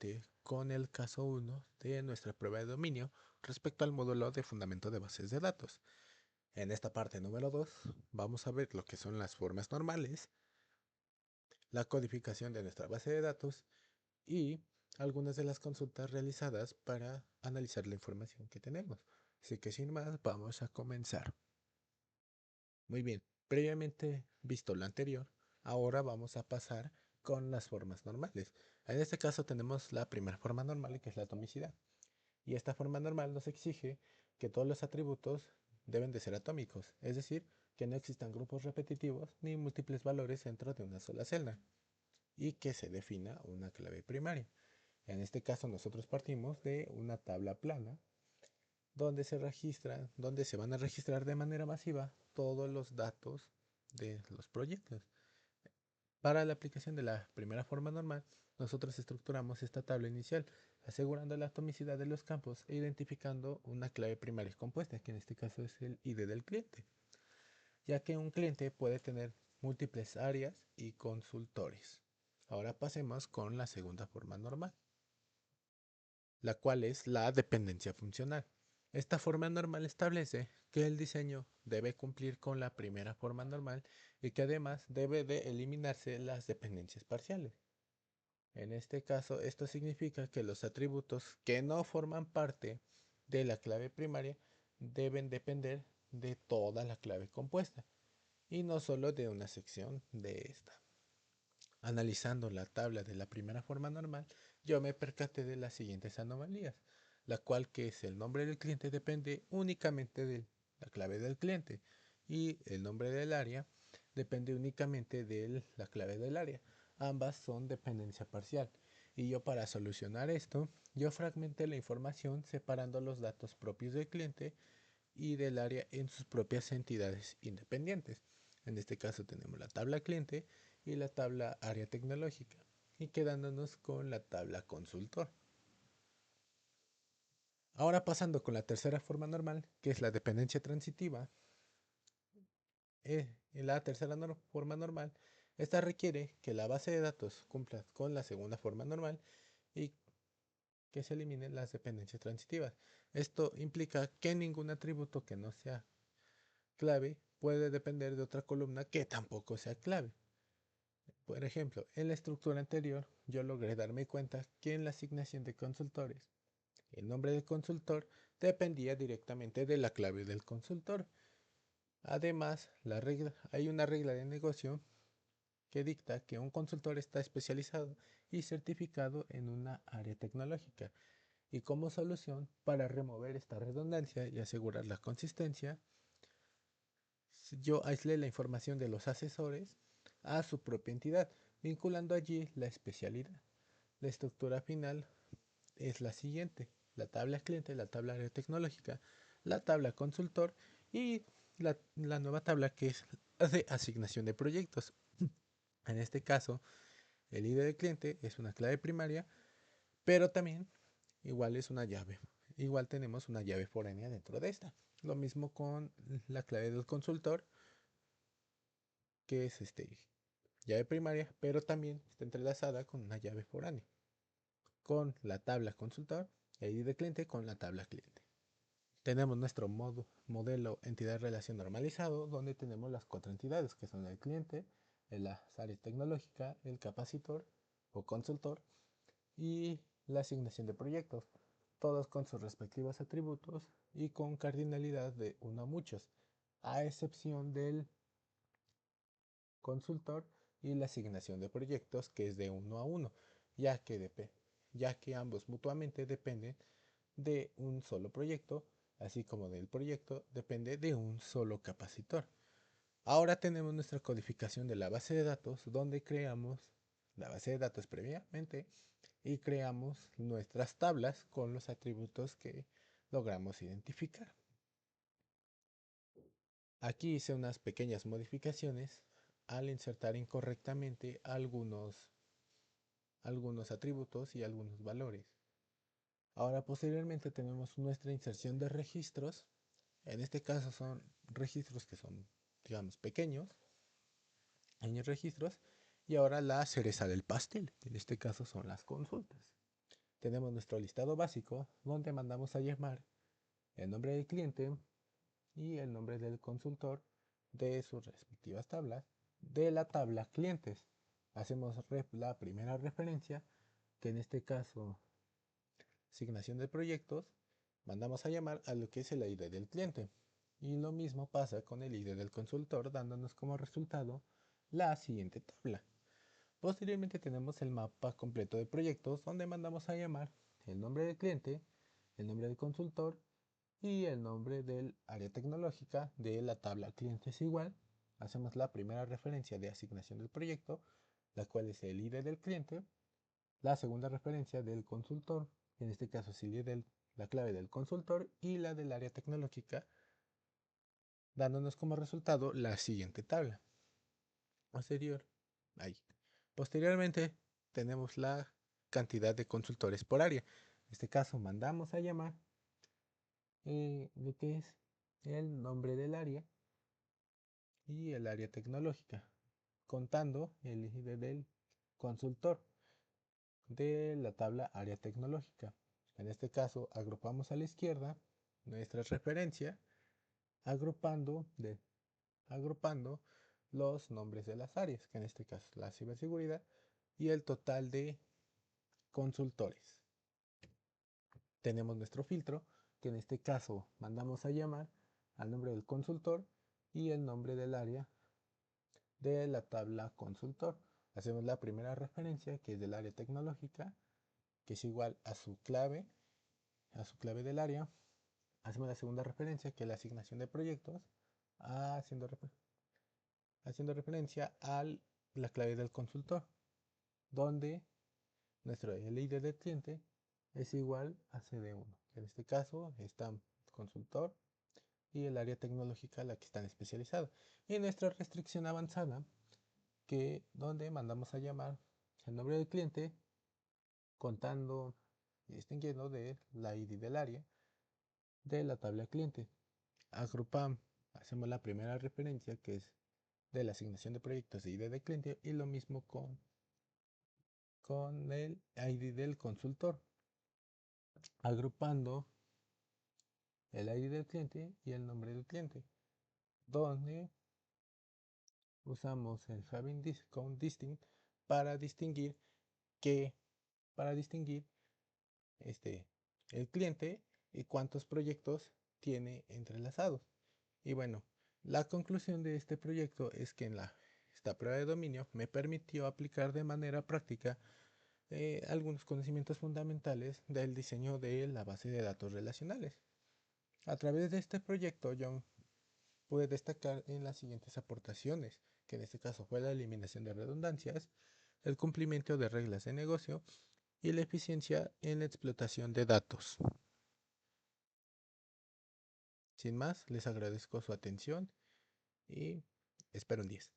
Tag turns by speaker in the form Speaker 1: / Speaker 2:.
Speaker 1: nuevamente con el caso 1 de nuestra prueba de dominio respecto al módulo de fundamento de bases de datos. En esta parte número 2 vamos a ver lo que son las formas normales, la codificación de nuestra base de datos y algunas de las consultas realizadas para analizar la información que tenemos. Así que sin más, vamos a comenzar. Muy bien, previamente visto lo anterior, ahora vamos a pasar con las formas normales. En este caso tenemos la primera forma normal, que es la atomicidad. Y esta forma normal nos exige que todos los atributos deben de ser atómicos, es decir, que no existan grupos repetitivos ni múltiples valores dentro de una sola celda, y que se defina una clave primaria. En este caso nosotros partimos de una tabla plana donde se van a registrar de manera masiva todos los datos de los proyectos. Para la aplicación de la primera forma normal, nosotros estructuramos esta tabla inicial, asegurando la atomicidad de los campos e identificando una clave primaria compuesta, que en este caso es el ID del cliente, ya que un cliente puede tener múltiples áreas y consultores. Ahora pasemos con la segunda forma normal, la cual es la dependencia funcional. Esta forma normal establece que el diseño debe cumplir con la primera forma normal y que además debe de eliminarse las dependencias parciales. En este caso, esto significa que los atributos que no forman parte de la clave primaria deben depender de toda la clave compuesta y no solo de una sección de esta. Analizando la tabla de la primera forma normal, yo me percaté de las siguientes anomalías, la cual que es el nombre del cliente depende únicamente de la clave del cliente y el nombre del área depende únicamente de la clave del área. Ambas son dependencia parcial. Y yo para solucionar esto, yo fragmenté la información separando los datos propios del cliente y del área en sus propias entidades independientes. En este caso tenemos la tabla cliente y la tabla área tecnológica y quedándonos con la tabla consultor. Ahora pasando con la tercera forma normal, que es la dependencia transitiva. En la tercera forma normal, esta requiere que la base de datos cumpla con la segunda forma normal y que se eliminen las dependencias transitivas. Esto implica que ningún atributo que no sea clave puede depender de otra columna que tampoco sea clave. Por ejemplo, en la estructura anterior, yo logré darme cuenta que en la asignación de consultores, el nombre del consultor dependía directamente de la clave del consultor. Además, hay una regla de negocio que dicta que un consultor está especializado y certificado en una área tecnológica. Y como solución, para remover esta redundancia y asegurar la consistencia, yo aislé la información de los asesores a su propia entidad, vinculando allí la especialidad. La estructura final es la siguiente: la tabla cliente, la tabla área tecnológica, la tabla consultor y la nueva tabla que es de asignación de proyectos. En este caso, el ID del cliente es una clave primaria, pero también igual es una llave. Igual tenemos una llave foránea dentro de esta. Lo mismo con la clave del consultor, que es llave primaria, pero también está entrelazada con una llave foránea, con la tabla consultor, el ID de cliente con la tabla cliente. Tenemos nuestro modelo entidad-relación normalizado, donde tenemos las cuatro entidades, que son el cliente, la área tecnológica, el capacitor o consultor y la asignación de proyectos, todos con sus respectivos atributos y con cardinalidad de uno a muchos, a excepción del consultor y la asignación de proyectos, que es de uno a uno, ya que ambos mutuamente dependen de un solo proyecto, así como del proyecto depende de un solo capacitor. Ahora tenemos nuestra codificación de la base de datos, donde creamos la base de datos previamente y creamos nuestras tablas con los atributos que logramos identificar. Aquí hice unas pequeñas modificaciones al insertar incorrectamente algunos atributos y algunos valores. Ahora posteriormente tenemos nuestra inserción de registros. En este caso son registros que son, digamos, pequeños registros. Y ahora la cereza del pastel, en este caso son las consultas. tenemos nuestro listado básico donde mandamos a llamar el nombre del cliente y el nombre del consultor de sus respectivas tablas de la tabla clientes. Hacemos la primera referencia, que en este caso asignación de proyectos, mandamos a llamar a lo que es el ID del cliente. Y lo mismo pasa con el ID del consultor, dándonos como resultado la siguiente tabla. Posteriormente tenemos el mapa completo de proyectos, donde mandamos a llamar el nombre del cliente, el nombre del consultor y el nombre del área tecnológica de la tabla clientes igual. Hacemos la primera referencia de asignación del proyecto, la cual es el ID del cliente, la segunda referencia del consultor, en este caso es la clave del consultor y la del área tecnológica, dándonos como resultado la siguiente tabla. Posterior, ahí. Posteriormente tenemos la cantidad de consultores por área. En este caso mandamos a llamar lo que es el nombre del área y el área tecnológica, contando el ID del consultor de la tabla área tecnológica. En este caso agrupamos a la izquierda nuestra referencia agrupando, agrupando los nombres de las áreas, que en este caso es la ciberseguridad, y el total de consultores. Tenemos nuestro filtro, que en este caso mandamos a llamar al nombre del consultor y el nombre del área de la tabla consultor. Hacemos la primera referencia, que es del área tecnológica, que es igual a su clave del área. Hacemos la segunda referencia, que es la asignación de proyectos, haciendo, haciendo referencia a la clave del consultor, donde nuestro ID del cliente es igual a CD1. En este caso está consultor y el área tecnológica la que están especializados. Y nuestra restricción avanzada, que donde mandamos a llamar el nombre del cliente contando y distinguiendo de la ID del área de la tabla cliente. Agrupamos, hacemos la primera referencia, que es de la asignación de proyectos de ID del cliente, y lo mismo con el ID del consultor, agrupando el ID del cliente y el nombre del cliente, donde usamos el having count distinct para distinguir que para distinguir este el cliente y cuántos proyectos tiene entrelazados. Y bueno, la conclusión de este proyecto es que esta prueba de dominio me permitió aplicar de manera práctica algunos conocimientos fundamentales del diseño de la base de datos relacionales. A través de este proyecto yo pude destacar en las siguientes aportaciones, que en este caso fue la eliminación de redundancias, el cumplimiento de reglas de negocio y la eficiencia en la explotación de datos. Sin más, les agradezco su atención y espero un 10.